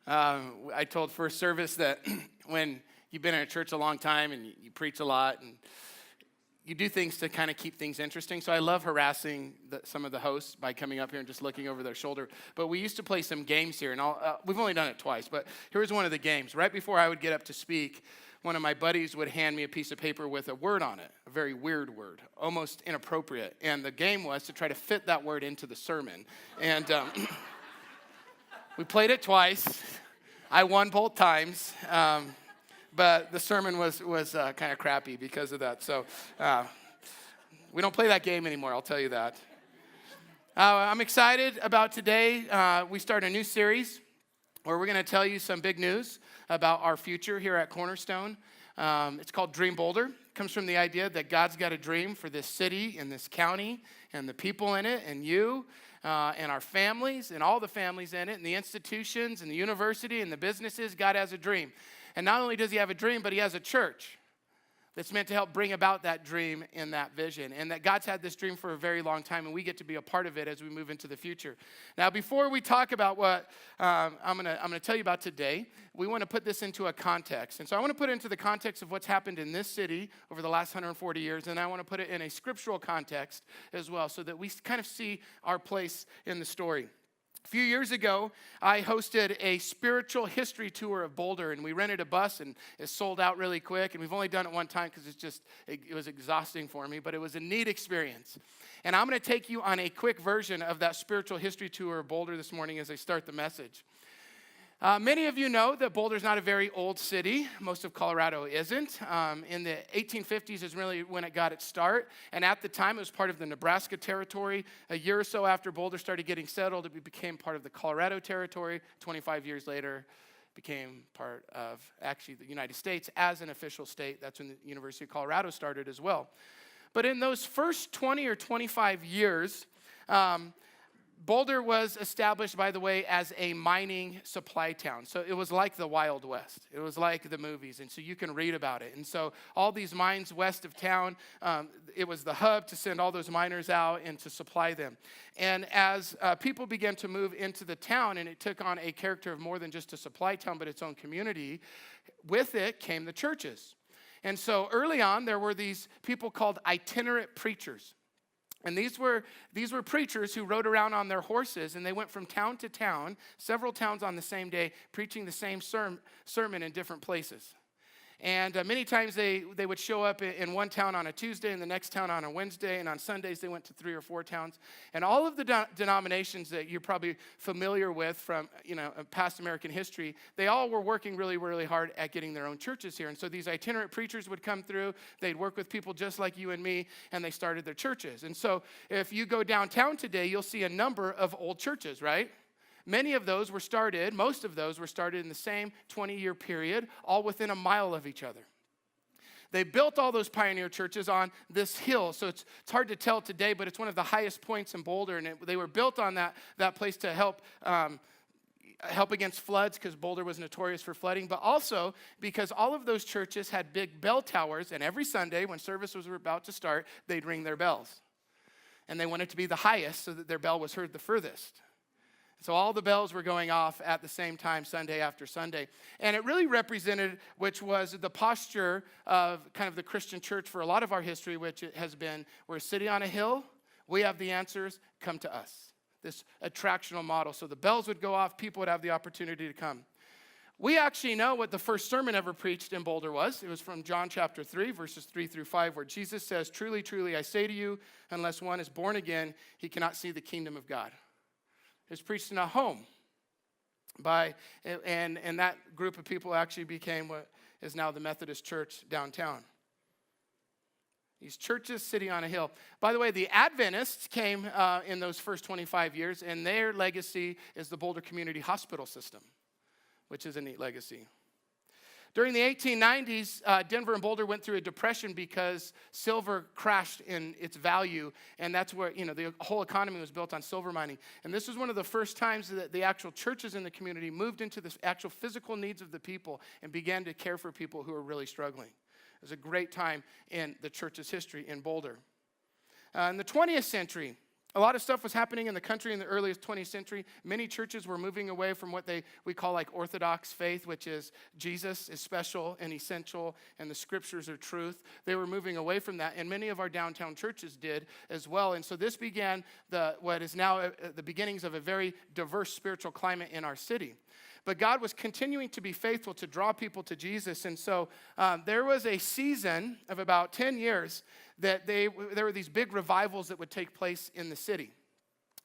I told first service that when you've been in a church a long time and you preach a lot and you do things to kind of keep things interesting. So I love harassing some of the hosts by coming up here and just looking over their shoulder. But we used to play some games here, and we've only done it twice. But here's one of the games. Right before I would get up to speak, one of my buddies would hand me a piece of paper with a word on it, a very weird word, almost inappropriate. And the game was to try to fit that word into the sermon. And we played it twice. I won both times. But the sermon was kind of crappy because of that. So we don't play that game anymore, I'll tell you that. I'm excited about today. We start a new series where we're going to tell you some big news about our future here at Cornerstone. It's called Dream Boulder. It comes from the idea that God's got a dream for this city and this county and the people in it and you and our families and all the families in it and the institutions and the university and the businesses. God has a dream. And not only does he have a dream, but he has a church that's meant to help bring about that dream and that vision. And that God's had this dream for a very long time, and we get to be a part of it as we move into the future. Now, before we talk about what I'm gonna tell you about today, we want to put this into a context. And so I want to put it into the context of what's happened in this city over the last 140 years, and I want to put it in a scriptural context as well, so that we kind of see our place in the story. A few years ago, I hosted a spiritual history tour of Boulder, and we rented a bus, and it sold out really quick, and we've only done it one time because it was exhausting for me, but it was a neat experience. And I'm going to take you on a quick version of that spiritual history tour of Boulder this morning as I start the message. Many of you know that Boulder's not a very old city. Most of Colorado isn't. In the 1850s is really when it got its start. And at the time, it was part of the Nebraska Territory. A year or so after Boulder started getting settled, it became part of the Colorado Territory. 25 years later, it became part of actually the United States as an official state. That's when the University of Colorado started as well. But in those first 20 or 25 years, Boulder was established, by the way, as a mining supply town. So it was like the Wild West. It was like the movies, and so you can read about it. And so all these mines west of town, it was the hub to send all those miners out and to supply them. And as people began to move into the town, and it took on a character of more than just a supply town, but its own community, with it came the churches. And so early on, there were these people called itinerant preachers. And these were preachers who rode around on their horses, and they went from town to town, several towns on the same day, preaching the same sermon in different places. And many times they would show up in one town on a Tuesday, and the next town on a Wednesday, and on Sundays they went to 3 or 4 towns. And all of the denominations that you're probably familiar with from past American history, they all were working really, really hard at getting their own churches here. And so these itinerant preachers would come through, they'd work with people just like you and me, and they started their churches. And so if you go downtown today, you'll see a number of old churches, right? Most of those were started in the same 20-year period, all within a mile of each other. They built all those pioneer churches on this hill, so it's hard to tell today, but it's one of the highest points in Boulder, and they were built on that place to help against floods, because Boulder was notorious for flooding, but also because all of those churches had big bell towers, and every Sunday when service was about to start, they'd ring their bells. And they wanted to be the highest so that their bell was heard the furthest. So all the bells were going off at the same time, Sunday after Sunday. And it really represented, which was the posture of kind of the Christian church for a lot of our history, which it has been, we're sitting on a hill, we have the answers, come to us. This attractional model. So the bells would go off, people would have the opportunity to come. We actually know what the first sermon ever preached in Boulder was. It was from John chapter 3, verses 3 through 5, where Jesus says, "Truly, truly, I say to you, unless one is born again, he cannot see the kingdom of God." It was preached in a home and that group of people actually became what is now the Methodist Church downtown. These churches sitting on a hill. By the way, the Adventists came in those first 25 years, and their legacy is the Boulder Community Hospital System, which is a neat legacy. During the 1890s, Denver and Boulder went through a depression because silver crashed in its value, and that's where, the whole economy was built on silver mining. And this was one of the first times that the actual churches in the community moved into the actual physical needs of the people and began to care for people who were really struggling. It was a great time in the church's history in Boulder. In the 20th century, A lot of stuff was happening in the country in the earliest 20th century. Many churches were moving away from what we call like Orthodox faith, which is Jesus is special and essential and the scriptures are truth. They were moving away from that, and many of our downtown churches did as well. And so this began what is now the beginnings of a very diverse spiritual climate in our city. But God was continuing to be faithful to draw people to Jesus. And so there was a season of about 10 years that there were these big revivals that would take place in the city.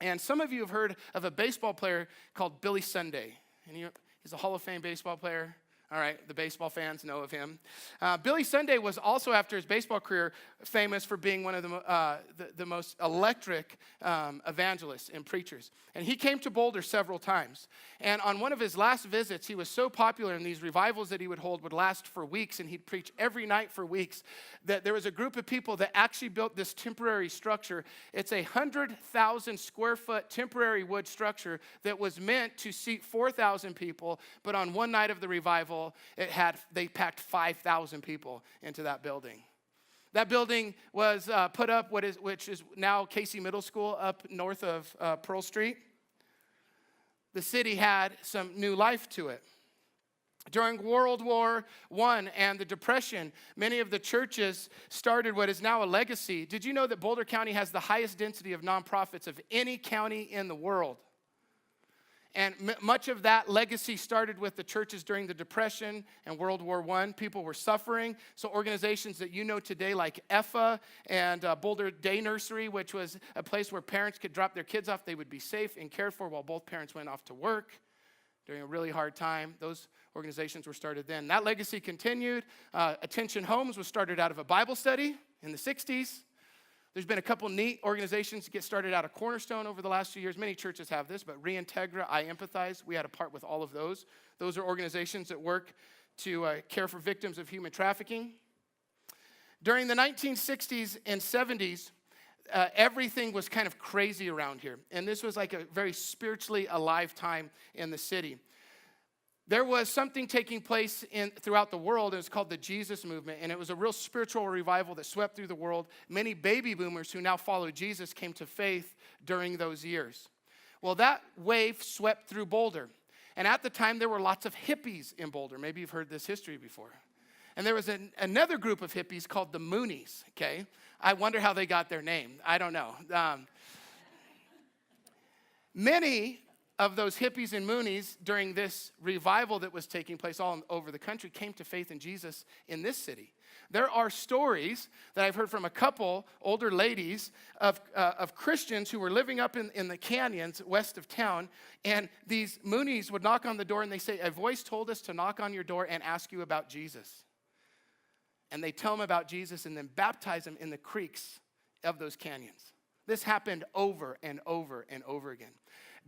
And some of you have heard of a baseball player called Billy Sunday. And he's a Hall of Fame baseball player. All right, the baseball fans know of him. Billy Sunday was also, after his baseball career, famous for being one of the most electric evangelists and preachers. And he came to Boulder several times. And on one of his last visits, he was so popular, and these revivals that he would hold would last for weeks, and he'd preach every night for weeks, that there was a group of people that actually built this temporary structure. It's a 100,000 square foot temporary wood structure that was meant to seat 4,000 people, but on one night of the revival, they packed 5,000 people into that building. That building was put up, which is now Casey Middle School up north of Pearl Street. The city had some new life to it. During World War I and the Depression, many of the churches started what is now a legacy. Did you know that Boulder County has the highest density of nonprofits of any county in the world? And much of that legacy started with the churches during the Depression and World War I. People were suffering. So organizations that you know today like EFA and Boulder Day Nursery, which was a place where parents could drop their kids off. They would be safe and cared for while both parents went off to work during a really hard time. Those organizations were started then. That legacy continued. Attention Homes was started out of a Bible study in the 60s. There's been a couple neat organizations to get started out of Cornerstone over the last few years. Many churches have this, but Reintegra, I Empathize, we had a part with all of those. Those are organizations that work to care for victims of human trafficking. During the 1960s and 70s, everything was kind of crazy around here. And this was like a very spiritually alive time in the city. There was something taking place throughout the world, and it's called the Jesus movement, and it was a real spiritual revival that swept through the world. Many baby boomers who now follow Jesus came to faith during those years. Well, that wave swept through Boulder, and at the time there were lots of hippies in Boulder. Maybe you've heard this history before. And there was another group of hippies called the Moonies, okay? I wonder how they got their name. I don't know. Many of those hippies and Moonies during this revival that was taking place all over the country came to faith in Jesus in this city. There are stories that I've heard from a couple older ladies of Christians who were living up in the canyons west of town, and these Moonies would knock on the door and they say, "A voice told us to knock on your door and ask you about Jesus." And they tell them about Jesus and then baptize them in the creeks of those canyons. This happened over and over and over again.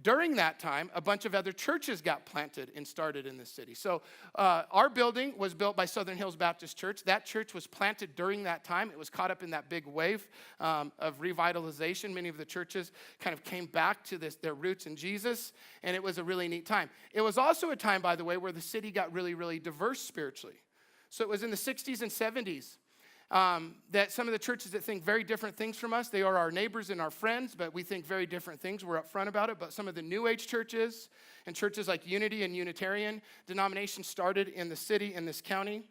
During that time, a bunch of other churches got planted and started in this city. So our building was built by Southern Hills Baptist Church. That church was planted during that time. It was caught up in that big wave of revitalization. Many of the churches kind of came back to their roots in Jesus, and it was a really neat time. It was also a time, by the way, where the city got really, really diverse spiritually. So it was in the 60s and 70s. That some of the churches that think very different things from us, they are our neighbors and our friends, but we think very different things. We're upfront about it. But some of the New Age churches and churches like Unity and Unitarian denominations started in the city, in this county.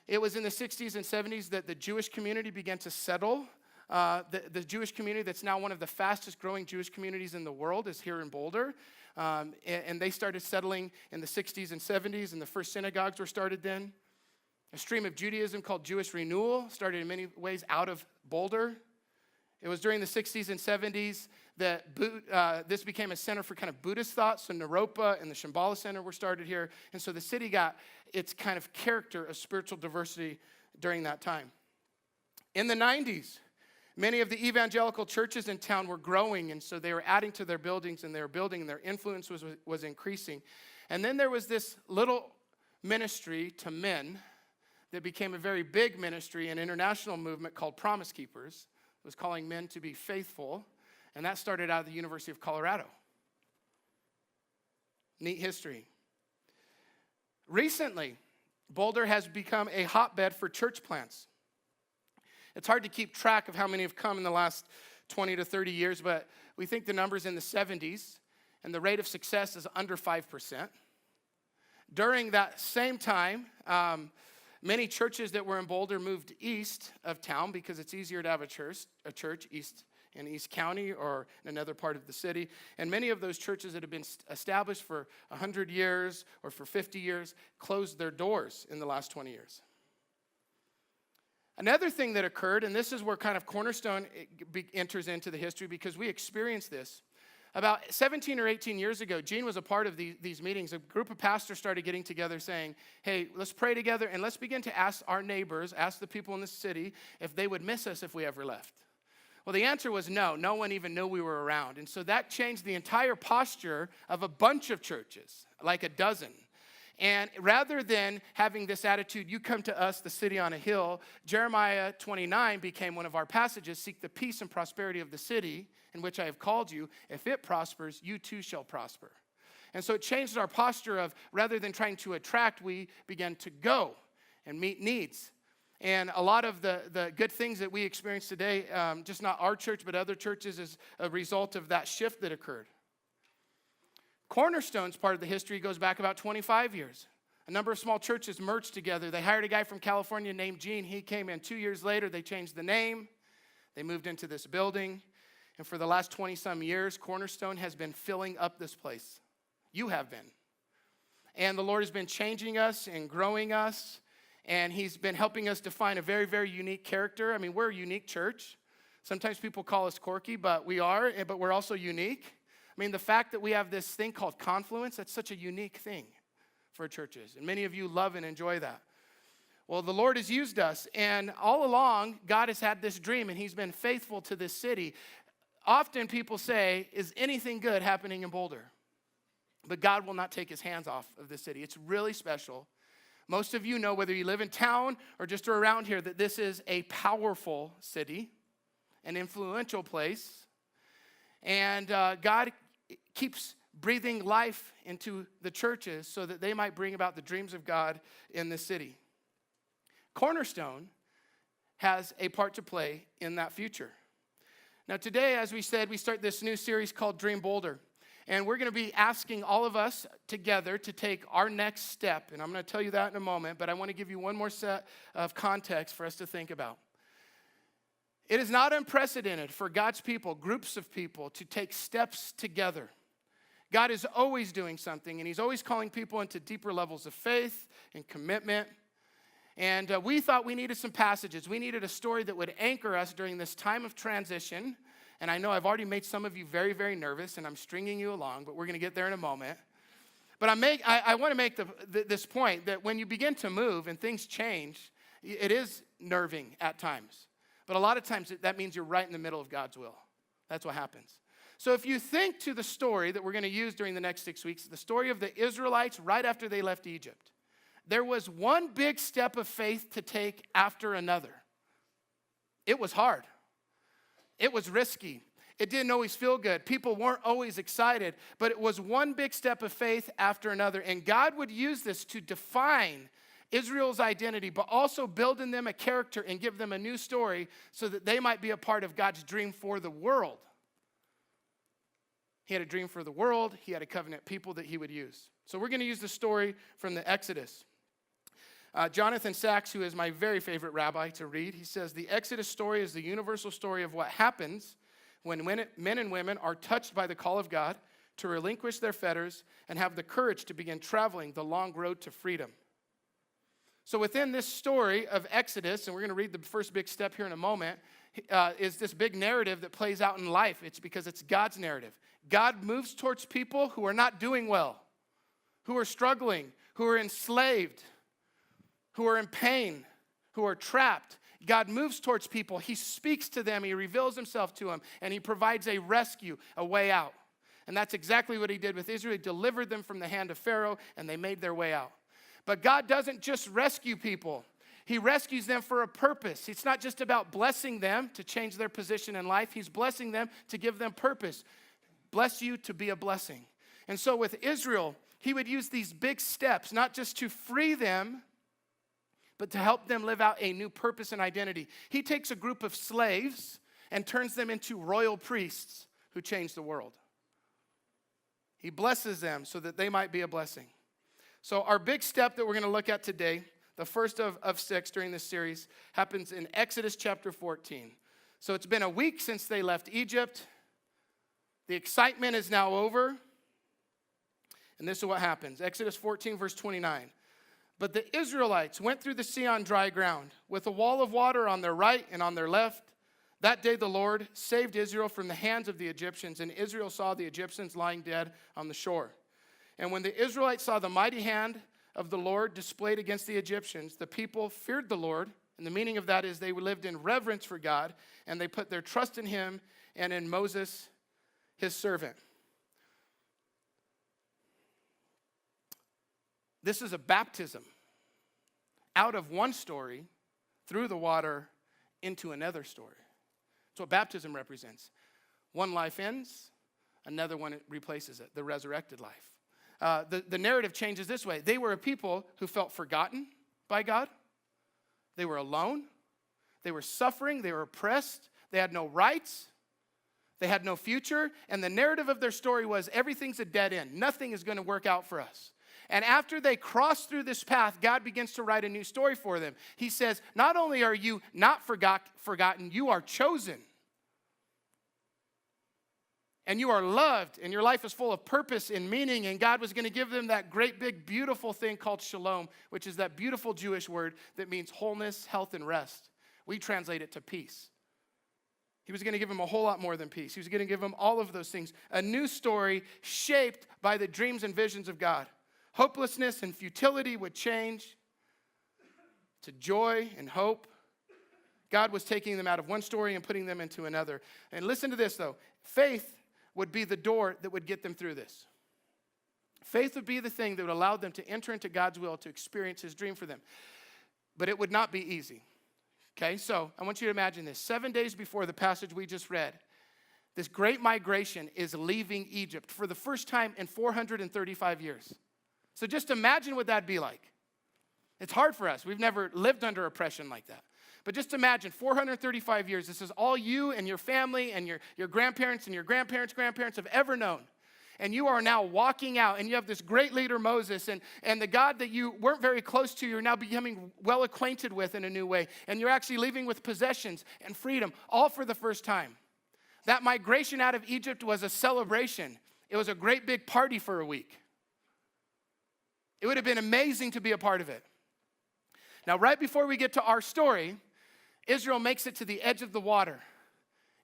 It was in the 60s and 70s that the Jewish community began to settle. The Jewish community that's now one of the fastest growing Jewish communities in the world is here in Boulder. And they started settling in the 60s and 70s, and the first synagogues were started then. A stream of Judaism called Jewish Renewal started in many ways out of Boulder. It was during the 60s and 70s that this became a center for kind of Buddhist thought. So Naropa and the Shambhala Center were started here. And so the city got its kind of character of spiritual diversity during that time. In the 90s, many of the evangelical churches in town were growing, and so they were adding to their buildings, and they were building, and their influence was increasing. And then there was this little ministry to men that became a very big ministry, an international movement called Promise Keepers. It was calling men to be faithful, and that started out of the University of Colorado. Neat history. Recently, Boulder has become a hotbed for church plants. It's hard to keep track of how many have come in the last 20 to 30 years, but we think the number's in the 70s, and the rate of success is under 5%. During that same time, many churches that were in Boulder moved east of town because it's easier to have a church east in East County or in another part of the city. And many of those churches that have been established for 100 years or for 50 years closed their doors in the last 20 years. Another thing that occurred, and this is where kind of Cornerstone enters into the history because we experienced this. About 17 or 18 years ago, Gene was a part of these meetings. A group of pastors started getting together saying, hey, let's pray together and let's begin to ask our neighbors, ask the people in the city if they would miss us if we ever left. Well, the answer was no. No one even knew we were around. And so that changed the entire posture of a bunch of churches, like a dozen. And rather than having this attitude, you come to us, the city on a hill, Jeremiah 29 became one of our passages, seek the peace and prosperity of the city in which I have called you. If it prospers, you too shall prosper. And so it changed our posture of rather than trying to attract, we began to go and meet needs. And a lot of the good things that we experience today, just not our church, but other churches, is a result of that shift that occurred. Cornerstone's part of the history goes back about 25 years. A number of small churches merged together. They hired a guy from California named Gene. He came in 2 years later. They changed the name. They moved into this building. And for the last 20-some years, Cornerstone has been filling up this place. You have been. And the Lord has been changing us and growing us. And he's been helping us define a very, very unique character. I mean, we're a unique church. Sometimes people call us quirky, but we are, but we're also unique. I mean, the fact that we have this thing called confluence, that's such a unique thing for churches. And many of you love and enjoy that. Well, the Lord has used us, and all along, God has had this dream, and he's been faithful to this city. Often people say, is anything good happening in Boulder? But God will not take his hands off of this city. It's really special. Most of you know, whether you live in town or just around here, that this is a powerful city, an influential place. And God keeps breathing life into the churches so that they might bring about the dreams of God in the city. Cornerstone has a part to play in that future. Now today, as we said, we start this new series called Dream Boulder. And we're going to be asking all of us together to take our next step. And I'm going to tell you that in a moment, but I want to give you one more set of context for us to think about. It is not unprecedented for God's people, groups of people, to take steps together. God is always doing something, and he's always calling people into deeper levels of faith and commitment. And we thought we needed some passages. We needed a story that would anchor us during this time of transition. And I know I've already made some of you very, very nervous, and I'm stringing you along, but we're going to get there in a moment. But I want to make this point that when you begin to move and things change, it is nerving at times. But a lot of times that means you're right in the middle of God's will. That's what happens. So if you think to the story that we're going to use during the next 6 weeks, the story of the Israelites right after they left Egypt, there was one big step of faith to take after another. It was hard. It was risky. It didn't always feel good. People weren't always excited, but it was one big step of faith after another. And God would use this to define Israel's identity, but also build in them a character and give them a new story so that they might be a part of God's dream for the world. He had a dream for the world. He had a covenant people that he would use. So we're going to use the story from the Exodus. Jonathan Sachs, who is my very favorite rabbi to read, he says, the Exodus story is the universal story of what happens when men and women are touched by the call of God to relinquish their fetters and have the courage to begin traveling the long road to freedom. So within this story of Exodus, and we're going to read the first big step here in a moment, is this big narrative that plays out in life. It's because it's God's narrative. God moves towards people who are not doing well, who are struggling, who are enslaved, who are in pain, who are trapped. God moves towards people. He speaks to them. He reveals himself to them, and he provides a rescue, a way out. And that's exactly what he did with Israel. He delivered them from the hand of Pharaoh, and they made their way out. But God doesn't just rescue people. He rescues them for a purpose. It's not just about blessing them to change their position in life. He's blessing them to give them purpose. Bless you to be a blessing. And so with Israel, he would use these big steps, not just to free them, but to help them live out a new purpose and identity. He takes a group of slaves and turns them into royal priests who changed the world. He blesses them so that they might be a blessing. So our big step that we're going to look at today, the first of 6 during this series, happens in Exodus chapter 14. So it's been a week since they left Egypt. The excitement is now over. And this is what happens. Exodus 14, verse 29. But the Israelites went through the sea on dry ground, with a wall of water on their right and on their left. That day the Lord saved Israel from the hands of the Egyptians, and Israel saw the Egyptians lying dead on the shore. And when the Israelites saw the mighty hand of the Lord displayed against the Egyptians, the people feared the Lord. And the meaning of that is they lived in reverence for God, and they put their trust in him and in Moses, his servant. This is a baptism out of one story through the water into another story. That's what baptism represents. One life ends, another one replaces it, the resurrected life. The narrative changes this way. They were a people who felt forgotten by God. They were alone. They were suffering. They were oppressed. They had no rights. They had no future. And the narrative of their story was everything's a dead end. Nothing is going to work out for us. And after they cross through this path, God begins to write a new story for them. He says, not only are you not forgotten, you are chosen. And you are loved, and your life is full of purpose and meaning, and God was going to give them that great big beautiful thing called shalom, which is that beautiful Jewish word that means wholeness, health, and rest. We translate it to peace. He was going to give them a whole lot more than peace. He was going to give them all of those things. A new story shaped by the dreams and visions of God. Hopelessness and futility would change to joy and hope. God was taking them out of one story and putting them into another. And listen to this, though. Faith would be the door that would get them through this. Faith would be the thing that would allow them to enter into God's will to experience his dream for them. But it would not be easy. Okay, so I want you to imagine this. 7 days before the passage we just read, this great migration is leaving Egypt for the first time in 435 years. So just imagine what that'd be like. It's hard for us. We've never lived under oppression like that. But just imagine 435 years. This is all you and your family and your grandparents and your grandparents' grandparents have ever known. And you are now walking out, and you have this great leader, Moses, and the God that you weren't very close to, you're now becoming well acquainted with in a new way. And you're actually leaving with possessions and freedom, all for the first time. That migration out of Egypt was a celebration. It was a great big party for a week. It would have been amazing to be a part of it. Now, right before we get to our story, Israel makes it to the edge of the water.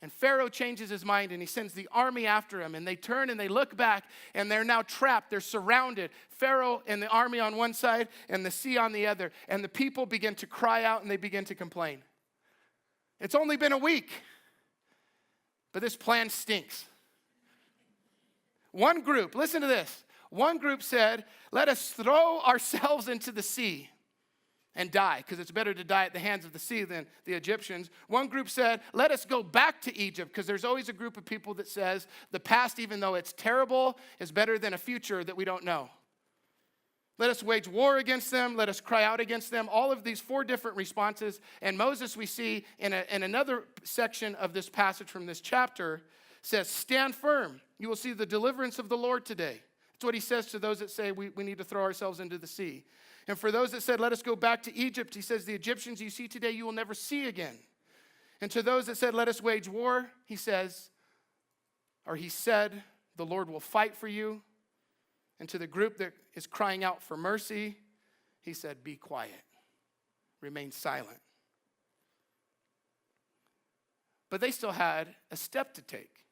And Pharaoh changes his mind, and he sends the army after him. And they turn and they look back, and they're now trapped. They're surrounded. Pharaoh and the army on one side, and the sea on the other. And the people begin to cry out, and they begin to complain. It's only been a week, but this plan stinks. One group, listen to this. One group said, let us throw ourselves into the sea and die, because it's better to die at the hands of the sea than the Egyptians. One group said, let us go back to Egypt, because there's always a group of people that says the past, even though it's terrible, is better than a future that we don't know. Let us wage war against them. Let us cry out against them. All of these 4 different responses. And Moses, we see in another section of this passage from this chapter, says, stand firm. You will see the deliverance of the Lord today. That's what he says to those that say we need to throw ourselves into the sea. And for those that said, let us go back to Egypt, he says, the Egyptians you see today, you will never see again. And to those that said, let us wage war, he said, the Lord will fight for you. And to the group that is crying out for mercy, he said, be quiet, remain silent. But they still had a step to take,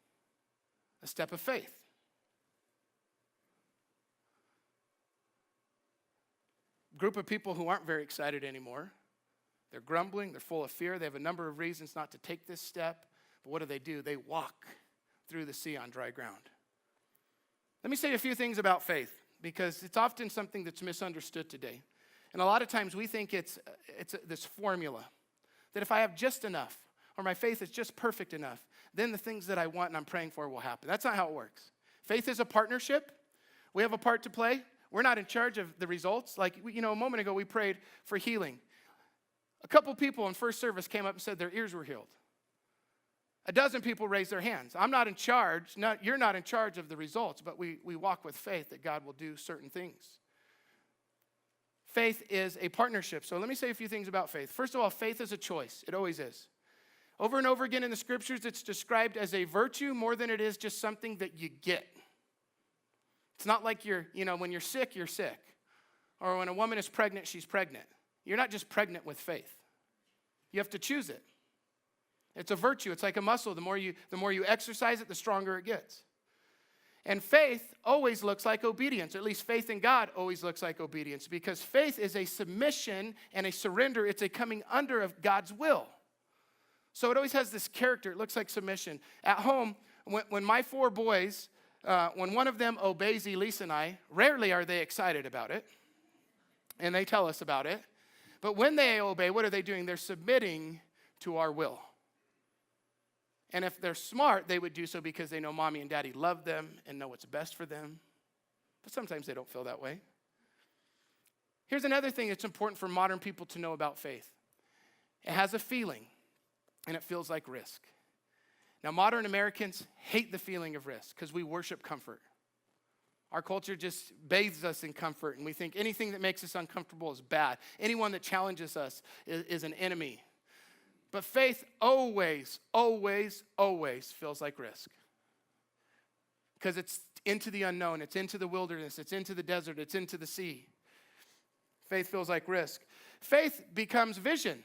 a step of faith. Group of people who aren't very excited anymore. They're grumbling, they're full of fear, they have a number of reasons not to take this step. But what do? They walk through the sea on dry ground. Let me say a few things about faith, because it's often something that's misunderstood today. And a lot of times we think it's this formula, that if I have just enough, or my faith is just perfect enough, then the things that I want and I'm praying for will happen. That's not how it works. Faith is a partnership. We have a part to play. We're not in charge of the results. Like, a moment ago we prayed for healing. A couple people in first service came up and said their ears were healed. A dozen people raise their hands. I'm not in charge. You're not in charge of the results, but we walk with faith that God will do certain things. Faith is a partnership. So let me say a few things about faith. First of all, faith is a choice. It always is. Over and over again in the scriptures, it's described as a virtue more than it is just something that you get. It's not like when you're sick, you're sick. Or when a woman is pregnant, she's pregnant. You're not just pregnant with faith. You have to choose it. It's a virtue. It's like a muscle. The more you exercise it, the stronger it gets. And faith always looks like obedience. At least faith in God always looks like obedience, because faith is a submission and a surrender. It's a coming under of God's will. So it always has this character. It looks like submission. At home, when my 4 boys, when one of them obeys Elise and I, rarely are they excited about it. And they tell us about it. But when they obey, what are they doing? They're submitting to our will. And if they're smart, they would do so because they know mommy and daddy love them and know what's best for them. But sometimes they don't feel that way. Here's another thing that's important for modern people to know about faith. It has a feeling, and it feels like risk. Now, modern Americans hate the feeling of risk because we worship comfort. Our culture just bathes us in comfort, and we think anything that makes us uncomfortable is bad. Anyone that challenges us is an enemy. But faith always, always, always feels like risk. Because it's into the unknown, it's into the wilderness, it's into the desert, it's into the sea. Faith feels like risk. Faith becomes vision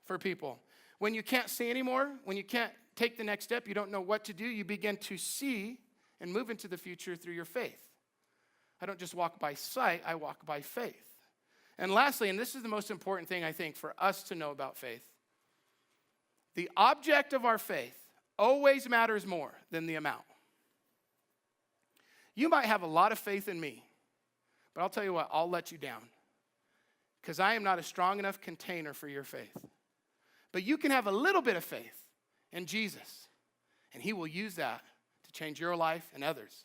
for people. When you can't see anymore, when you can't take the next step, you don't know what to do, you begin to see and move into the future through your faith. I don't just walk by sight, I walk by faith. And lastly, and this is the most important thing I think for us to know about faith, the object of our faith always matters more than the amount. You might have a lot of faith in me, but I'll tell you what, I'll let you down because I am not a strong enough container for your faith. But you can have a little bit of faith in Jesus, and he will use that to change your life and others.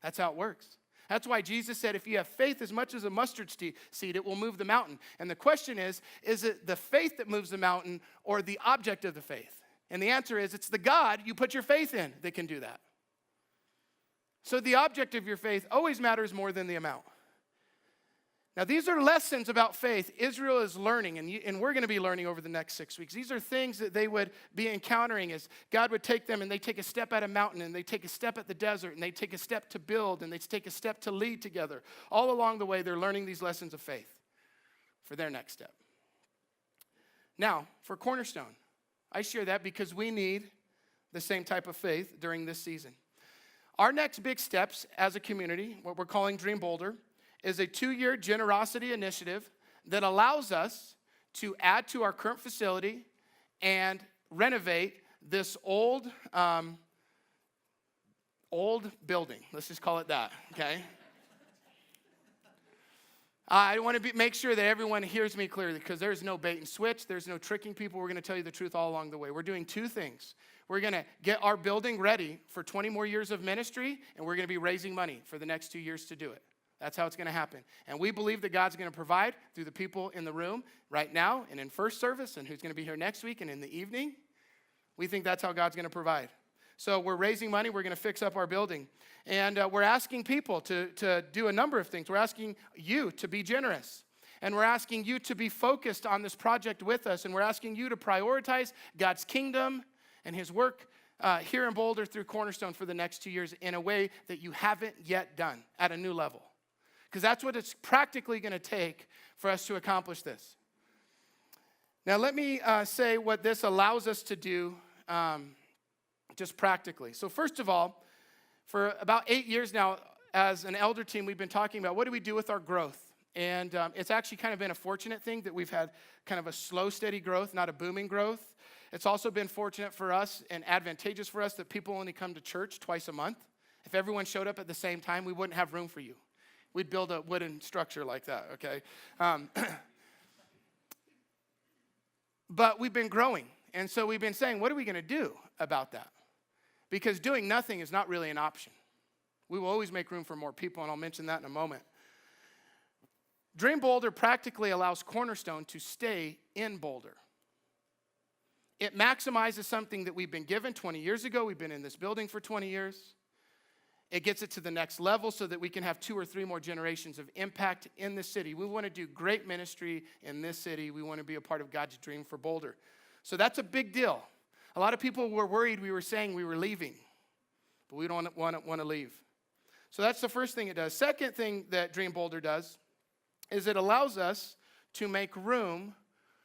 That's how it works. That's why Jesus said, if you have faith as much as a mustard seed, it will move the mountain. And the question is it the faith that moves the mountain or the object of the faith? And the answer is, it's the God you put your faith in that can do that. So the object of your faith always matters more than the amount. Now, these are lessons about faith Israel is learning, and we're going to be learning over the next 6 weeks. These are things that they would be encountering as God would take them, and they take a step at a mountain, and they take a step at the desert, and they take a step to build, and they take a step to lead together. All along the way, they're learning these lessons of faith for their next step. Now, for Cornerstone, I share that because we need the same type of faith during this season. Our next big steps as a community, what we're calling Dream Boulder, is a 2-year generosity initiative that allows us to add to our current facility and renovate this old building. Let's just call it that, okay? I want to make sure that everyone hears me clearly because there's no bait and switch. There's no tricking people. We're going to tell you the truth all along the way. We're doing 2 things. We're going to get our building ready for 20 more years of ministry, and we're going to be raising money for the next 2 years to do it. That's how it's going to happen. And we believe that God's going to provide through the people in the room right now and in first service and who's going to be here next week and in the evening. We think that's how God's going to provide. So we're raising money. We're going to fix up our building. And we're asking people to do a number of things. We're asking you to be generous. And we're asking you to be focused on this project with us. And we're asking you to prioritize God's kingdom and his work here in Boulder through Cornerstone for the next 2 years in a way that you haven't yet done at a new level. Because that's what it's practically going to take for us to accomplish this. Now, let me say what this allows us to do just practically. So first of all, for about 8 years now, as an elder team, we've been talking about what do we do with our growth. And it's actually kind of been a fortunate thing that we've had kind of a slow, steady growth, not a booming growth. It's also been fortunate for us and advantageous for us that people only come to church twice a month. If everyone showed up at the same time, we wouldn't have room for you. We'd build a wooden structure like that, okay? But we've been growing. And so we've been saying, what are we going to do about that? Because doing nothing is not really an option. We will always make room for more people, and I'll mention that in a moment. Dream Boulder practically allows Cornerstone to stay in Boulder. It maximizes something that we've been given 20 years ago. We've been in this building for 20 years. It gets it to the next level so that we can have 2 or 3 more generations of impact in the city. We want to do great ministry in this city. We want to be a part of God's dream for Boulder. So that's a big deal. A lot of people were worried we were saying we were leaving, but we don't want to leave. So that's the first thing it does. Second thing that Dream Boulder does is it allows us to make room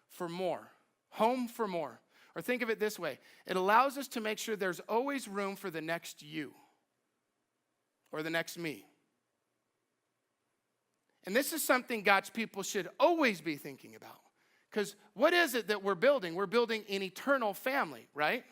for more, home for more. Or think of it this way. It allows us to make sure there's always room for the next you or the next me. And this is something God's people should always be thinking about. Because what is it that we're building? We're building an eternal family, right?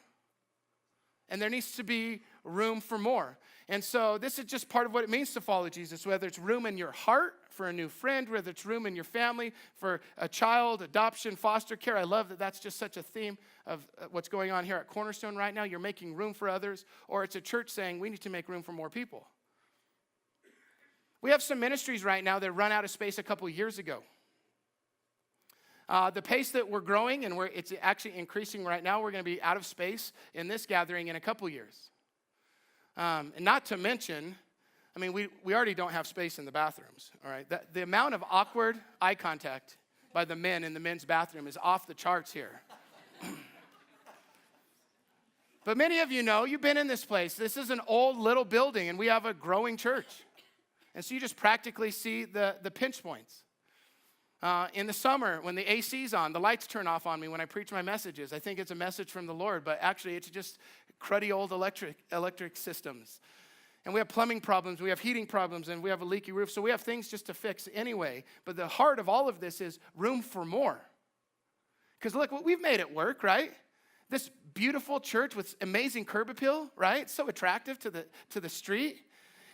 And there needs to be room for more. And so this is just part of what it means to follow Jesus, whether it's room in your heart for a new friend, whether it's room in your family for a child, adoption, foster care. I love that that's just such a theme of what's going on here at Cornerstone right now. You're making room for others, or it's a church saying we need to make room for more people. We have some ministries right now that run out of space a couple years ago. The pace that we're growing, and it's actually increasing right now, we're going to be out of space in this gathering in a couple years. And not to mention, I mean, we already don't have space in the bathrooms, all right? The amount of awkward eye contact by the men in the men's bathroom is off the charts here. But many of you know, you've been in this place. This is an old little building, and we have a growing church. And so you just practically see the pinch points. In the summer, when the AC's on, the lights turn off on me when I preach my messages. I think it's a message from the Lord, but actually it's just cruddy old electric systems. And we have plumbing problems, we have heating problems, and we have a leaky roof. So we have things just to fix anyway. But the heart of all of this is room for more. Because look, we've made it work, right? This beautiful church with amazing curb appeal, right? So attractive to the street.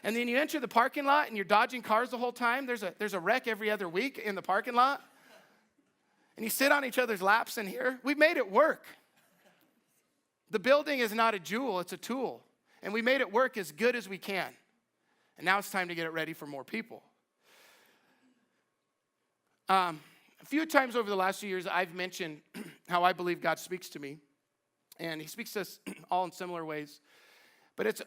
And then you enter the parking lot and you're dodging cars the whole time. There's a wreck every other week in the parking lot. And you sit on each other's laps in here. We've made it work. The building is not a jewel, it's a tool. And we made it work as good as we can. And now it's time to get it ready for more people. A few times over the last few years, I've mentioned how I believe God speaks to me. And he speaks to us all in similar ways. But it's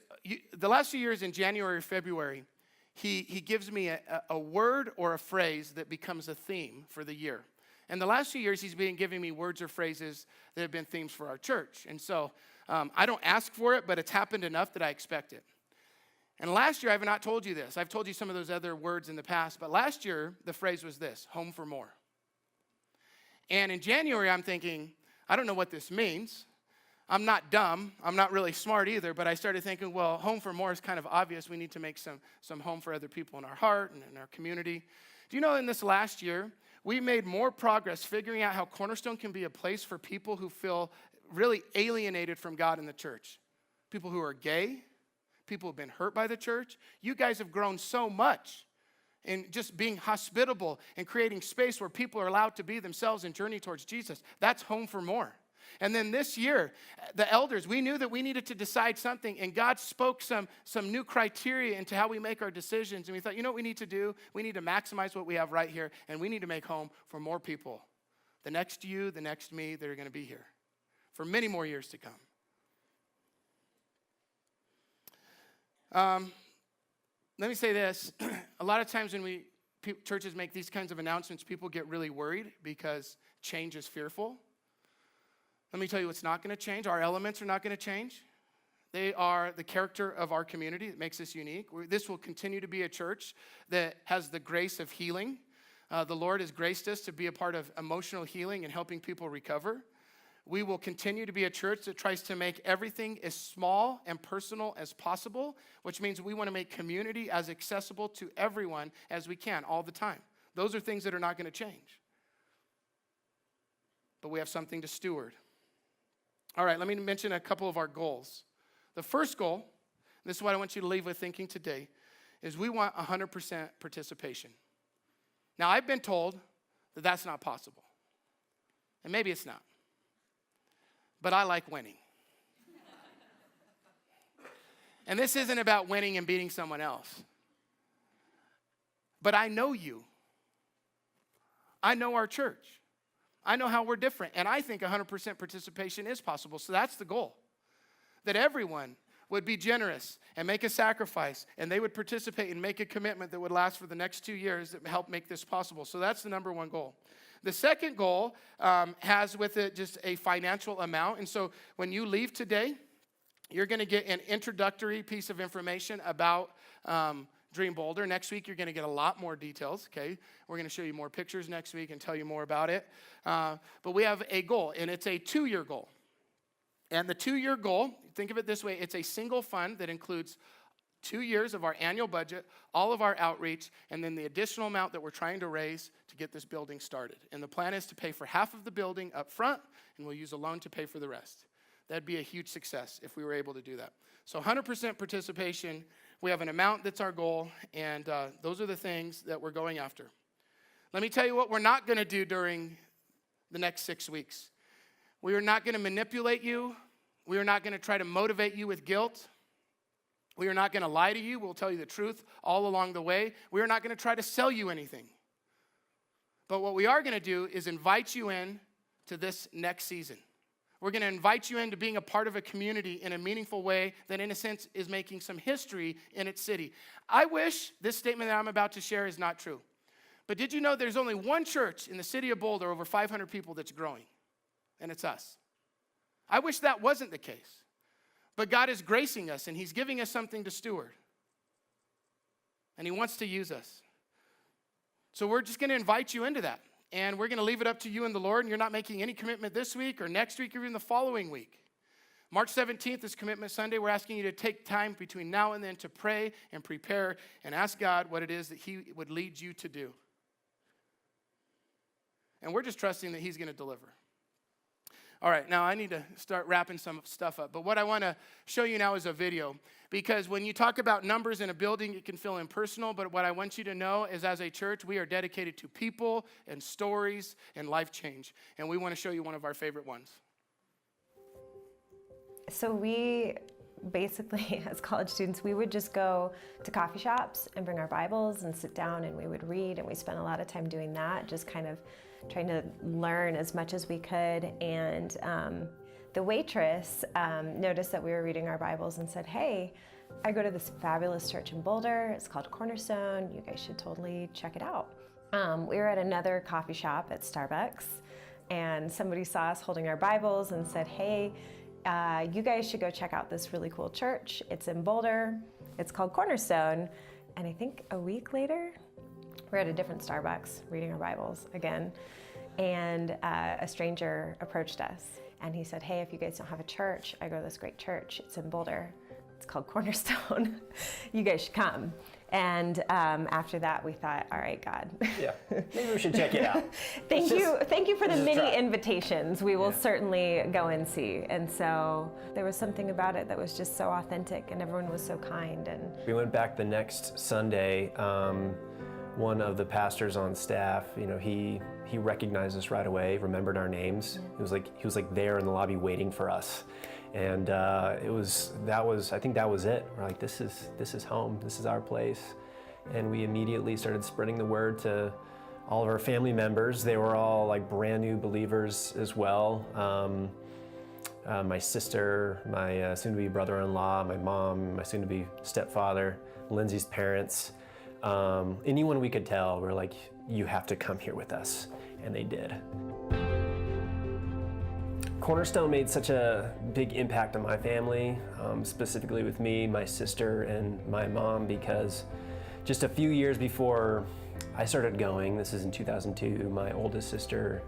the last few years in January or February, he gives me a word or a phrase that becomes a theme for the year. And the last few years, he's been giving me words or phrases that have been themes for our church. And so I don't ask for it, but it's happened enough that I expect it. And last year, I have not told you this. I've told you some of those other words in the past. But last year, the phrase was this: home for more. And in January, I'm thinking, I don't know what this means. I'm not dumb. I'm not really smart either, but I started thinking, well, home for more is kind of obvious. We need to make some home for other people in our heart and in our community. Do you know in this last year, we made more progress figuring out how Cornerstone can be a place for people who feel really alienated from God in the church. People who are gay, people who have been hurt by the church. You guys have grown so much in just being hospitable and creating space where people are allowed to be themselves and journey towards Jesus. That's home for more. And then this year, the elders, we knew that we needed to decide something, and God spoke some new criteria into how we make our decisions. And we thought, you know what we need to do? We need to maximize what we have right here, and we need to make home for more people. The next you, the next me, that are going to be here for many more years to come. Let me say this. A lot of times when churches make these kinds of announcements, people get really worried because change is fearful. Let me tell you what's not going to change. Our elements are not going to change. They are the character of our community that makes us unique. This will continue to be a church that has the grace of healing. The Lord has graced us to be a part of emotional healing and helping people recover. We will continue to be a church that tries to make everything as small and personal as possible, which means we want to make community as accessible to everyone as we can all the time. Those are things that are not going to change. But we have something to steward. All right, let me mention a couple of our goals. The first goal, this is what I want you to leave with thinking today, is we want 100% participation. Now, I've been told that that's not possible. And maybe it's not. But I like winning. And this isn't about winning and beating someone else. But I know you. I know our church. I know how we're different, and I think 100% participation is possible. So that's the goal, that everyone would be generous and make a sacrifice, and they would participate and make a commitment that would last for the next 2 years that help make this possible. So that's the number one goal. The second goal has with it just a financial amount. And so when you leave today, you're going to get an introductory piece of information about Dream Boulder. Next week, you're going to get a lot more details, okay? We're going to show you more pictures next week and tell you more about it. But we have a goal, and it's a 2-year goal. And the 2-year goal, think of it this way, it's a single fund that includes 2 years of our annual budget, all of our outreach, and then the additional amount that we're trying to raise to get this building started. And the plan is to pay for half of the building up front, and we'll use a loan to pay for the rest. That'd be a huge success if we were able to do that. So 100% participation, we have an amount that's our goal, and those are the things that we're going after. Let me tell you what we're not going to do during the next 6 weeks. We are not going to manipulate you. We are not going to try to motivate you with guilt. We are not going to lie to you. We'll tell you the truth all along the way. We are not going to try to sell you anything. But what we are going to do is invite you in to this next season. We're going to invite you into being a part of a community in a meaningful way that, in a sense, is making some history in its city. I wish this statement that I'm about to share is not true. But did you know there's only one church in the city of Boulder, over 500 people, that's growing? And it's us. I wish that wasn't the case. But God is gracing us, and he's giving us something to steward. And he wants to use us. So we're just going to invite you into that. And we're going to leave it up to you and the Lord, and you're not making any commitment this week or next week or even the following week. March 17th is Commitment Sunday. We're asking you to take time between now and then to pray and prepare and ask God what it is that he would lead you to do. And we're just trusting that he's going to deliver. All right, now I need to start wrapping some stuff up. But what I want to show you now is a video. Because when you talk about numbers in a building, it can feel impersonal. But what I want you to know is, as a church, we are dedicated to people and stories and life change. And we want to show you one of our favorite ones. So we basically, as college students, we would just go to coffee shops and bring our Bibles and sit down and we would read. And we spent a lot of time doing that, just kind of trying to learn as much as we could. And the waitress noticed that we were reading our Bibles and said, "Hey, I go to this fabulous church in Boulder. It's called Cornerstone. You guys should totally check it out." We were at another coffee shop at Starbucks, and somebody saw us holding our Bibles and said, "Hey, you guys should go check out this really cool church. It's in Boulder. It's called Cornerstone." And I think a week later, we're at a different Starbucks reading our Bibles again, and a stranger approached us. And he said, "Hey, if you guys don't have a church, I go to this great church. It's in Boulder. It's called Cornerstone. You guys should come." And after that, we thought, all right, God. Yeah, maybe we should check it out. Thank you for the many invitations. We will certainly go and see. And so there was something about it that was just so authentic, and everyone was so kind. And we went back the next Sunday. One of the pastors on staff, he recognized us right away, remembered our names. He was like there in the lobby waiting for us. And I think that was it. We're like, this is home, this is our place. And we immediately started spreading the word to all of our family members. They were all like brand new believers as well. My sister, my soon-to-be brother-in-law, my mom, my soon-to-be stepfather, Lindsay's parents. Anyone we could tell, we're like, you have to come here with us. And they did. Cornerstone made such a big impact on my family, specifically with me, my sister, and my mom, because just a few years before I started going, this is in 2002, my oldest sister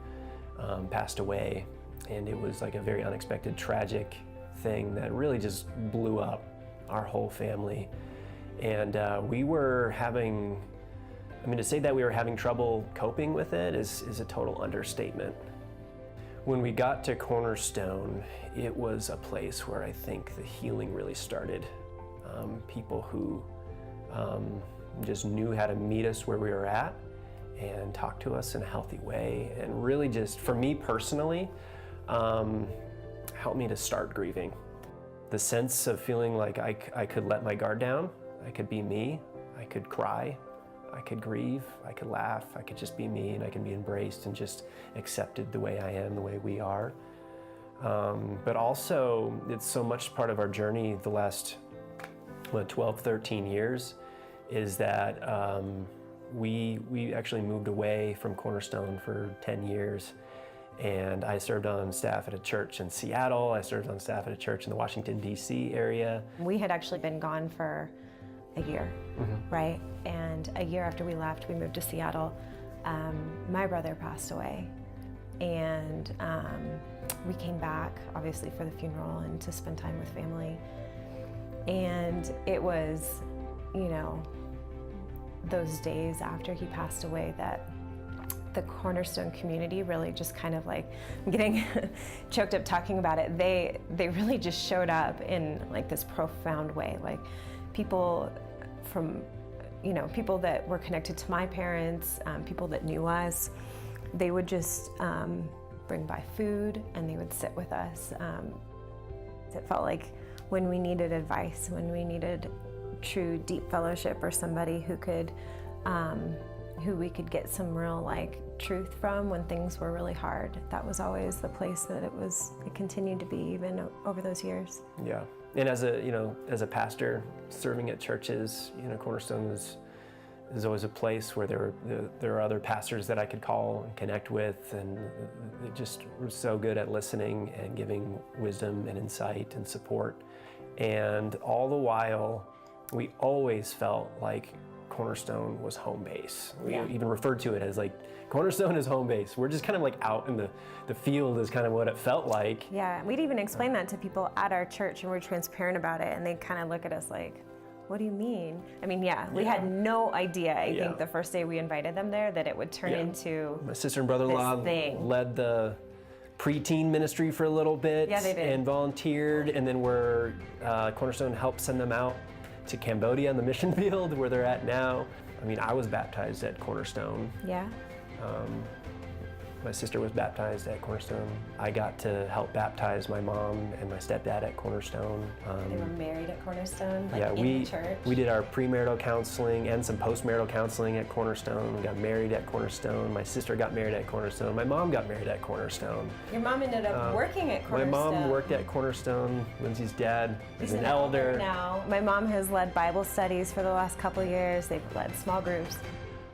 passed away, and it was like a very unexpected, tragic thing that really just blew up our whole family. And we were having, to say that we were having trouble coping with it is a total understatement. When we got to Cornerstone, it was a place where I think the healing really started. People who just knew how to meet us where we were at and talk to us in a healthy way, and really just, for me personally, helped me to start grieving. The sense of feeling like I could let my guard down, I could be me, I could cry, I could grieve, I could laugh, I could just be me, and I can be embraced and just accepted the way I am, the way we are. But also, it's so much part of our journey the last 12, 13 years, is that we actually moved away from Cornerstone for 10 years. And I served on staff at a church in Seattle. I served on staff at a church in the Washington, D.C. area. We had actually been gone for a year, right? And a year after we left, we moved to Seattle. My brother passed away. And we came back, obviously, for the funeral and to spend time with family. And it was, you know, those days after he passed away that the Cornerstone community really just kind of like, I'm getting choked up talking about it. They really just showed up in like this profound way. Like people from, you know, people that were connected to my parents, people that knew us, they would just bring by food and they would sit with us. It felt like when we needed advice, when we needed true deep fellowship or somebody who could, who we could get some real like truth from when things were really hard. That was always the place that it continued to be even over those years. Yeah, and as a pastor serving at churches, you know, Cornerstone is always a place where there are other pastors that I could call and connect with, and they just were so good at listening and giving wisdom and insight and support. And all the while, we always felt like Cornerstone was home base. We even referred to it as like, Cornerstone is home base. We're just kind of like out in the field is kind of what it felt like. Yeah, we'd even explain that to people at our church and we're transparent about it, and they kind of look at us like, what do you mean? I mean, we had no idea, I think the first day we invited them there, that it would turn into my sister and brother-in-law led the preteen ministry for a little bit and volunteered, and then Cornerstone helped send them out to Cambodia on the mission field where they're at now. I mean, I was baptized at Cornerstone. Yeah. My sister was baptized at Cornerstone. I got to help baptize my mom and my stepdad at Cornerstone. They were married at Cornerstone, like in the church? We did our premarital counseling and some postmarital counseling at Cornerstone. We got married at Cornerstone. My sister got married at Cornerstone. My mom got married at Cornerstone. Your mom ended up working at Cornerstone. My mom worked at Cornerstone. Lindsay's dad is an elder now. My mom has led Bible studies for the last couple of years. They've led small groups.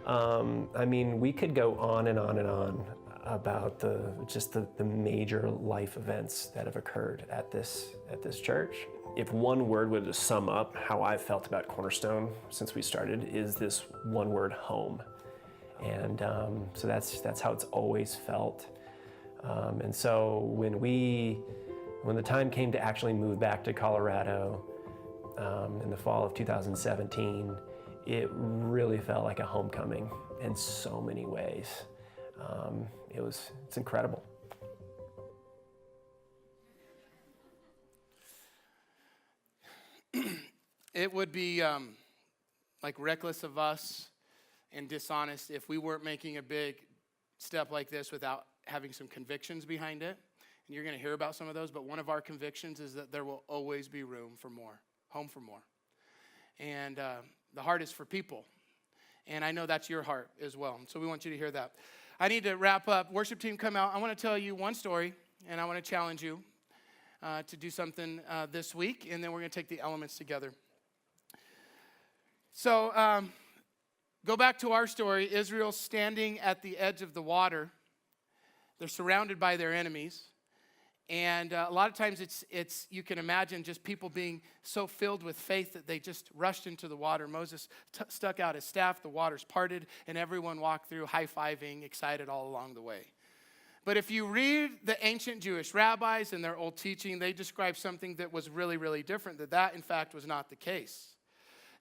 I mean, we could go on and on and on about the major life events that have occurred at this church. If one word would just sum up how I've felt about Cornerstone since we started, is this one word: home. And so that's how it's always felt. And so when the time came to actually move back to Colorado in the fall of 2017, it really felt like a homecoming in so many ways. It's incredible. It would be like reckless of us and dishonest if we weren't making a big step like this without having some convictions behind it. And you're going to hear about some of those, but one of our convictions is that there will always be room for more, home for more. And the heart is for people. And I know that's your heart as well. So we want you to hear that. I need to wrap up. Worship team, come out. I want to tell you one story, and I want to challenge you to do something this week, and then we're going to take the elements together. So go back to our story. Israel's standing at the edge of the water. They're surrounded by their enemies. And a lot of times it's you can imagine just people being so filled with faith that they just rushed into the water. Moses stuck out his staff, the waters parted, and everyone walked through high-fiving, excited all along the way. But if you read the ancient Jewish rabbis and their old teaching, they describe something that was really, really different, that in fact was not the case.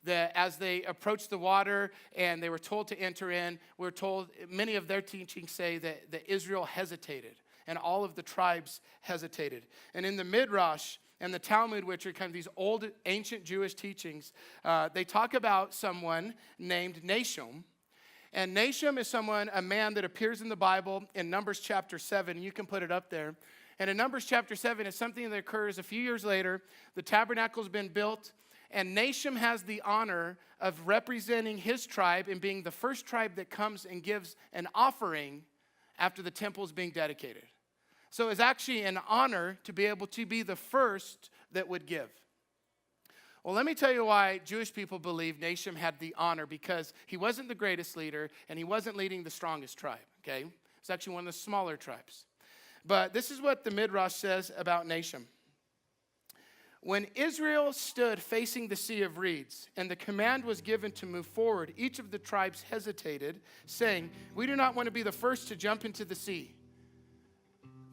That as they approached the water and they were told to enter in, we're told, many of their teachings say that Israel hesitated. And all of the tribes hesitated. And in the Midrash and the Talmud, which are kind of these old ancient Jewish teachings, they talk about someone named Nahshon. And Nahshon is a man that appears in the Bible in Numbers chapter 7. You can put it up there. And in Numbers chapter 7, it's something that occurs a few years later. The tabernacle's been built, And Nasham has the honor of representing his tribe and being the first tribe that comes and gives an offering after the temple is being dedicated. So it's actually an honor to be able to be the first that would give. Well, let me tell you why Jewish people believe Nasham had the honor, because he wasn't the greatest leader and he wasn't leading the strongest tribe, okay? It's actually one of the smaller tribes. But this is what the Midrash says about Nasham. When Israel stood facing the Sea of Reeds and the command was given to move forward, each of the tribes hesitated, saying, "We do not want to be the first to jump into the sea."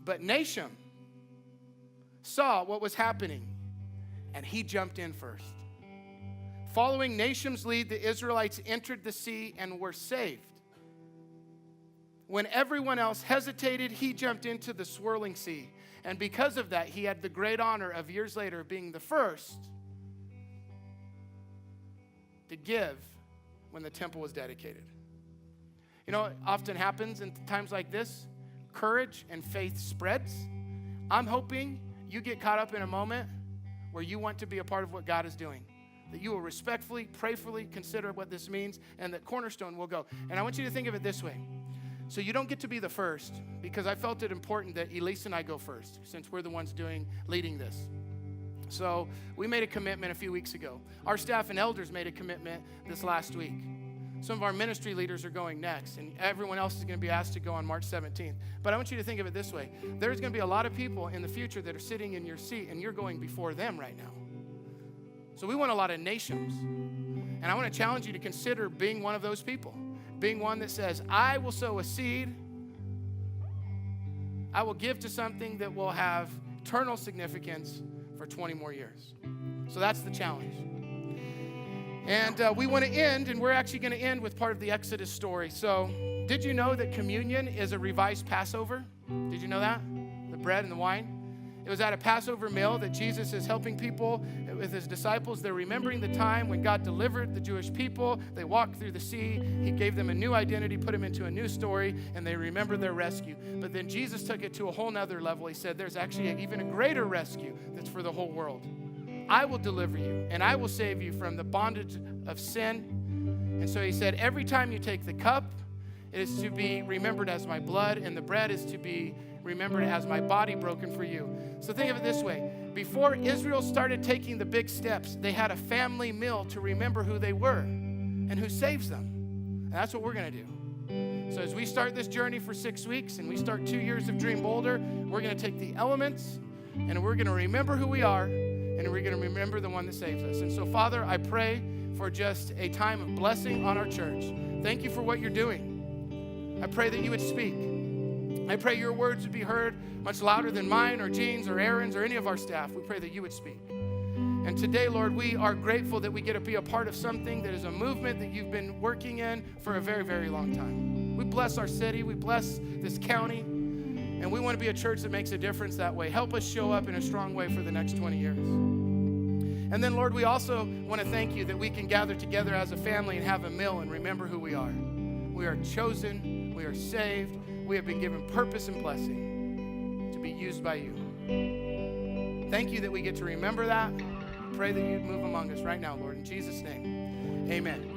But Nasham saw what was happening, and he jumped in first. Following Nasham's lead, the Israelites entered the sea and were saved. When everyone else hesitated, he jumped into the swirling sea. And because of that, he had the great honor of years later being the first to give when the temple was dedicated. You know what often happens in times like this? Courage and faith spreads. I'm hoping you get caught up in a moment where you want to be a part of what God is doing, that you will respectfully, prayerfully consider what this means, and that Cornerstone will go. And I want you to think of it this way. So you don't get to be the first, because I felt it important that Elise and I go first, since we're the ones leading this. So we made a commitment a few weeks ago. Our staff and elders made a commitment this last week. Some of our ministry leaders are going next, and everyone else is going to be asked to go on March 17th. But I want you to think of it this way. There's going to be a lot of people in the future that are sitting in your seat, and you're going before them right now. So we want a lot of nations. And I want to challenge you to consider being one of those people. Being one that says, I will sow a seed. I will give to something that will have eternal significance for 20 more years. So that's the challenge. And we want to end, and we're actually going to end with part of the Exodus story. So did you know that communion is a revised Passover? Did you know that? The bread and the wine? It was at a Passover meal that Jesus is helping people with his disciples. They're remembering the time when God delivered the Jewish people. They walked through the sea. He gave them a new identity, put them into a new story, and they remember their rescue. But then Jesus took it to a whole nother level. He said, there's actually even a greater rescue that's for the whole world. I will deliver you, and I will save you from the bondage of sin. And so he said, every time you take the cup, it is to be remembered as my blood, and the bread is to be remembered as my body broken for you. So think of it this way. Before Israel started taking the big steps, they had a family meal to remember who they were and who saves them. And that's what we're going to do. So as we start this journey for 6 weeks and we start 2 years of Dream Boulder, we're going to take the elements and we're going to remember who we are, and we're going to remember the one that saves us. And so, Father, I pray for just a time of blessing on our church. Thank you for what you're doing. I pray that you would speak. I pray your words would be heard much louder than mine or Jean's or Aaron's or any of our staff. We pray that you would speak. And today, Lord, we are grateful that we get to be a part of something that is a movement that you've been working in for a very, very long time. We bless our city. We bless this county. And we want to be a church that makes a difference that way. Help us show up in a strong way for the next 20 years. And then, Lord, we also want to thank you that we can gather together as a family and have a meal and remember who we are. We are chosen. We are saved. We have been given purpose and blessing to be used by you. Thank you that we get to remember that. Pray that you'd move among us right now, Lord. In Jesus' name, amen.